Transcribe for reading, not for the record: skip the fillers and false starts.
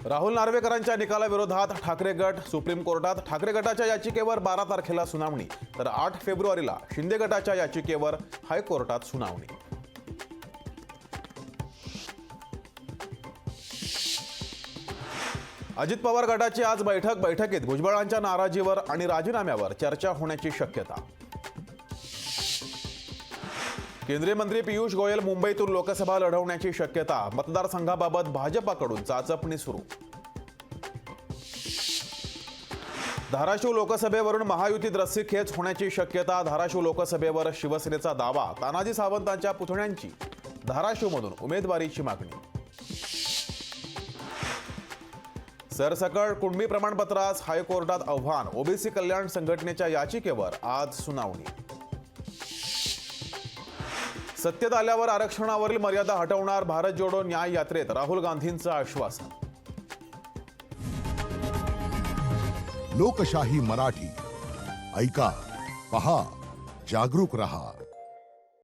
राहुल नार्वेकरांच्या निकालाविरोधात ठाकरे गट सुप्रीम कोर्टात. ठाकरे गटाच्या याचिकेवर 12 तारखेला सुनावणी, तर 8 फेब्रुवारीला शिंदे गटाच्या याचिकेवर हायकोर्टात सुनावणी. अजित पवार गटाची आज बैठकीत भुजबळांच्या नाराजीवर आणि राजीनाम्यावर चर्चा होण्याची शक्यता. केंद्रीय मंत्री पियुष गोयल मुंबईतून लोकसभा लढवण्याची शक्यता. मतदारसंघाबाबत भाजपाकडून चाचपणी सुरू. धाराशिव लोकसभेवरून महायुतीत रस्सीखेच होण्याची शक्यता. धाराशिव लोकसभेवर शिवसेनेचा दावा. तानाजी सावंतांच्या पुतण्यांची धाराशिवमधून उमेदवारीची मागणी. सरसकट कुणबी प्रमाणपत्रास हायकोर्टात आव्हान. ओबीसी कल्याण संघटनेच्या याचिकेवर आज सुनावणी. सत्तेत आल्यावर आरक्षणावरील मर्यादा हटवणार. भारत जोडो न्याय यात्रेत राहुल गांधींचं आश्वासन. लोकशाही मराठी ऐका, पहा, जागरूक रहा.